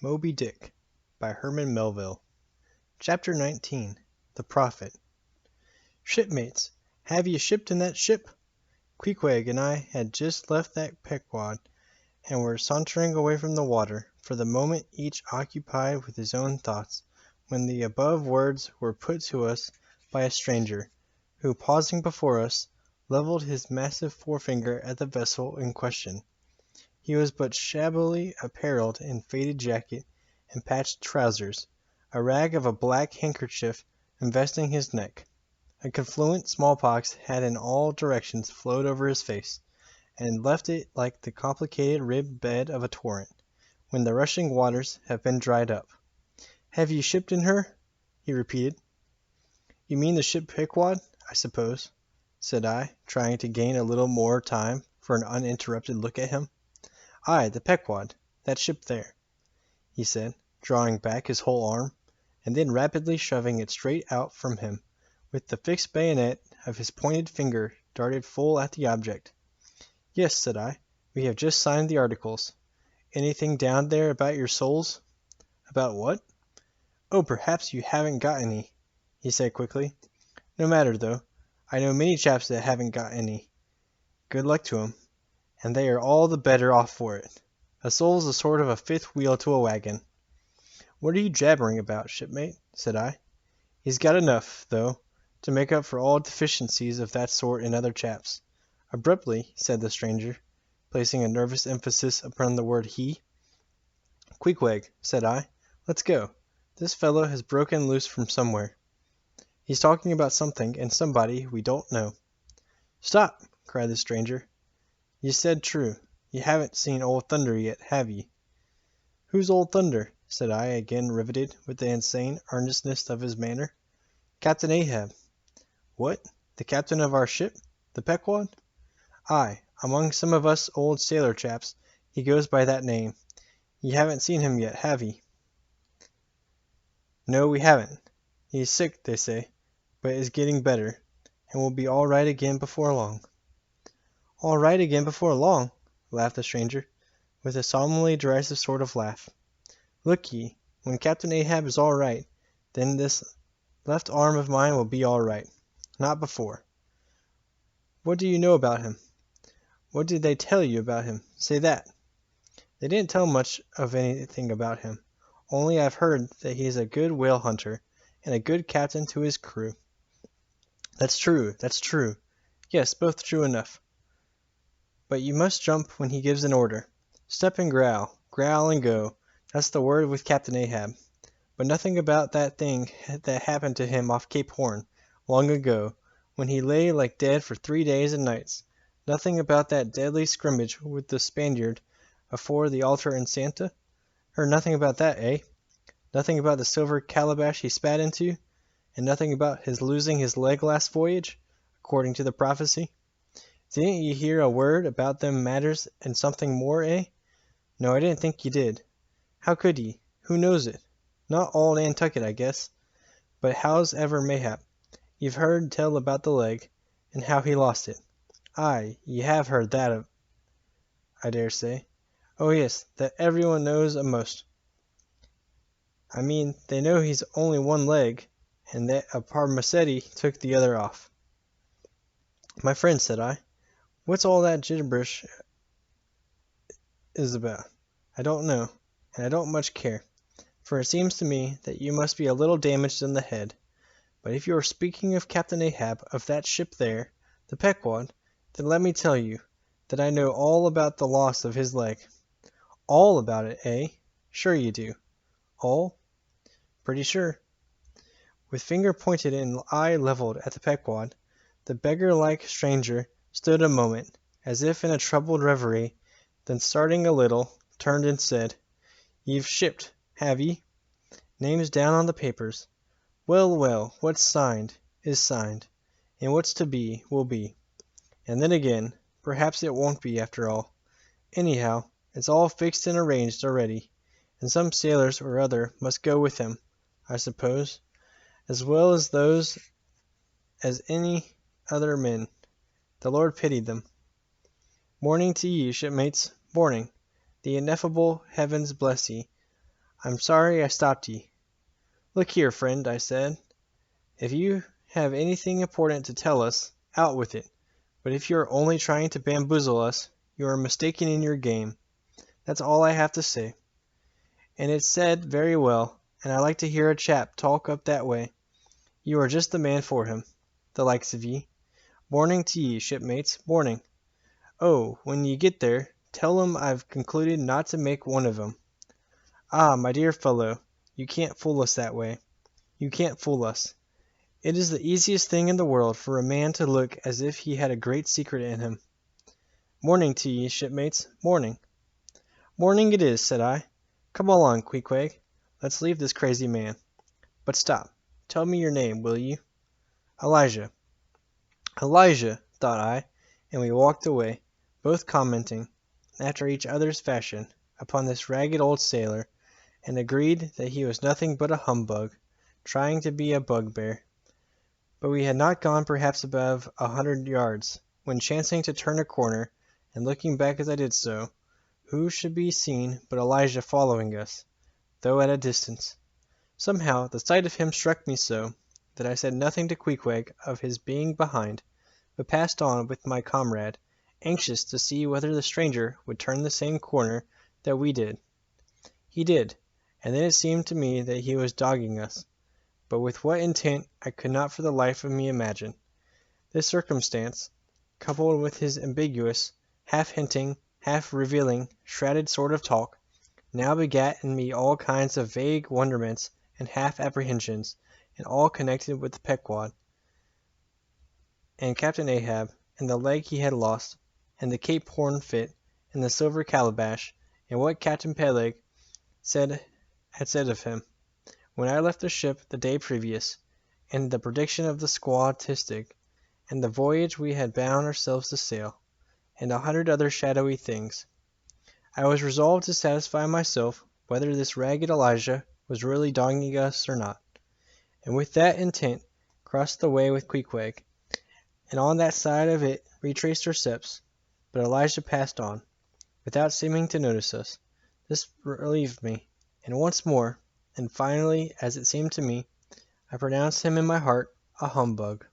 Moby Dick by Herman Melville. Chapter 19. The Prophet. Shipmates, have ye shipped in that ship? Queequeg and I had just left that Pequod, and were sauntering away from the water, for the moment each occupied with his own thoughts, when the above words were put to us by a stranger, who, pausing before us, levelled his massive forefinger at the vessel in question. He was but shabbily apparelled in faded jacket and patched trousers, a rag of a black handkerchief investing his neck. A confluent smallpox had in all directions flowed over his face, and left it like the complicated ribbed bed of a torrent, when the rushing waters have been dried up. "Have ye shipped in her?" he repeated. "You mean the ship Pequod, I suppose," said I, trying to gain a little more time for an uninterrupted look at him. "Aye, the Pequod, that ship there," he said, drawing back his whole arm, and then rapidly shoving it straight out from him, with the fixed bayonet of his pointed finger darted full at the object. "Yes," said I, "we have just signed the articles. Anything down there about your souls?" "About what?" "Oh, perhaps you haven't got any," he said quickly. "No matter, though. I know many chaps that haven't got any. Good luck to 'em, and they are all the better off for it. A soul's a sort of a fifth wheel to a wagon." "What are you jabbering about, shipmate?" said I. "He's got enough, though, to make up for all deficiencies of that sort in other chaps." Abruptly, said the stranger, placing a nervous emphasis upon the word he. "Queequeg," said I, "let's go. This fellow has broken loose from somewhere. He's talking about something and somebody we don't know." "Stop!" cried the stranger. "You said true. You haven't seen Old Thunder yet, have ye?" "Who's Old Thunder?" said I, again riveted with the insane earnestness of his manner. "Captain Ahab." "What? The captain of our ship, the Pequod?" "Aye, among some of us old sailor chaps he goes by that name. Ye haven't seen him yet, have ye?" "No, we haven't. He's sick, they say, but is getting better, and will be all right again before long." "All right again before long?" laughed the stranger, with a solemnly derisive sort of laugh. "Look ye, when Captain Ahab is all right, then this left arm of mine will be all right. Not before." "What do you know about him?" "What did they tell you about him? Say that." "They didn't tell much of anything about him. Only I've heard that he is a good whale hunter, and a good captain to his crew." "That's true, that's true. Yes, both true enough. But you must jump when he gives an order. Step and growl, growl and go. That's the word with Captain Ahab. But nothing about that thing that happened to him off Cape Horn, long ago, when he lay like dead for 3 days and nights. Nothing about that deadly scrimmage with the Spaniard afore the altar in Santa? Heard nothing about that, eh? Nothing about the silver calabash he spat into? And nothing about his losing his leg last voyage, according to the prophecy? Didn't ye hear a word about them matters and something more, eh? No, I didn't think ye did. How could ye? Who knows it? Not all Nantucket, I guess. But how's ever mayhap? Ye've heard tell about the leg, and how he lost it. Aye, ye have heard that, I dare say. Oh yes, that everyone knows a'most. I mean, they know he's only one leg, and that a Parmacetti took the other off." "My friend," said I, "what's all that gibberish is about? I don't know, and I don't much care, for it seems to me that you must be a little damaged in the head. But if you are speaking of Captain Ahab, of that ship there, the Pequod, then let me tell you that I know all about the loss of his leg." "All about it, eh? Sure you do." "All?" "Pretty sure." With finger pointed and eye levelled at the Pequod, the beggar-like stranger stood a moment, as if in a troubled reverie, then starting a little, turned and said, "Ye've shipped, have ye? Name's down on the papers. Well, well, what's signed is signed, and what's to be will be. And then again, perhaps it won't be after all. Anyhow, it's all fixed and arranged already, and some sailors or other must go with him, I suppose, as well as those as any other men. The Lord pity them. Morning to ye, shipmates, morning. The ineffable heavens bless ye. I'm sorry I stopped ye. Look here, friend, I said. If you have anything important to tell us, out with it. But if you are only trying to bamboozle us, you are mistaken in your game. That's all I have to say. And it's said very well, and I like to hear a chap talk up that way. You are just the man for him, the likes of ye. Morning to ye, shipmates, morning. Oh, when ye get there, tell 'em I've concluded not to make one of 'em. Ah, my dear fellow, you can't fool us that way. You can't fool us. It is the easiest thing in the world for a man to look as if he had a great secret in him. Morning to ye, shipmates, morning. Morning it is, said I. Come along, Queequeg. Let's leave this crazy man. But stop. Tell me your name, will you? Elijah. Elijah, thought I, and we walked away, both commenting, after each other's fashion, upon this ragged old sailor, and agreed that he was nothing but a humbug, trying to be a bugbear. But we had not gone perhaps above 100 yards, when chancing to turn a corner, and looking back as I did so, who should be seen but Elijah following us, though at a distance. Somehow the sight of him struck me so, that I said nothing to Queequeg of his being behind, but passed on with my comrade, anxious to see whether the stranger would turn the same corner that we did. He did, and then it seemed to me that he was dogging us, but with what intent I could not for the life of me imagine. This circumstance, coupled with his ambiguous, half-hinting, half-revealing, shrouded sort of talk, now begat in me all kinds of vague wonderments and half-apprehensions, and all connected with the Pequod, and Captain Ahab, and the leg he had lost, and the Cape Horn fit, and the silver calabash, and what Captain Peleg had said of him, when I left the ship the day previous, and the prediction of the squaw Tistig, and the voyage we had bound ourselves to sail, and 100 other shadowy things. I was resolved to satisfy myself whether this ragged Elijah was really dogging us or not, and with that intent crossed the way with Queequeg, and on that side of it retraced our steps, but Elijah passed on, without seeming to notice us. This relieved me, and once more, and finally, as it seemed to me, I pronounced him in my heart a humbug.